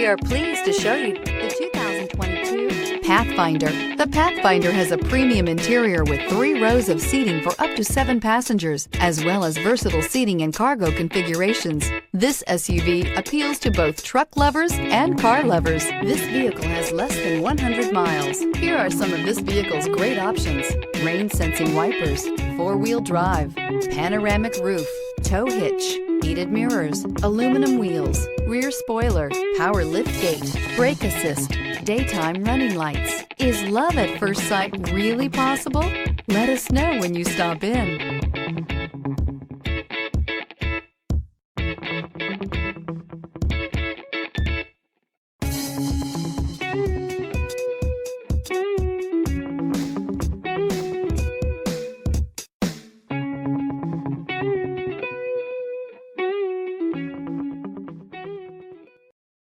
We are pleased to show you the 2022 Pathfinder. The Pathfinder has a premium interior with 3 rows of seating for up to 7 passengers, as well as versatile seating and cargo configurations. This SUV appeals to both truck lovers and car lovers. This vehicle has less than 100 miles. Here are some of this vehicle's great options: rain-sensing wipers, 4-wheel drive, panoramic roof, tow hitch, heated mirrors, aluminum wheels, rear spoiler, power liftgate, brake assist, daytime running lights. Is love at first sight really possible? Let us know when you stop in.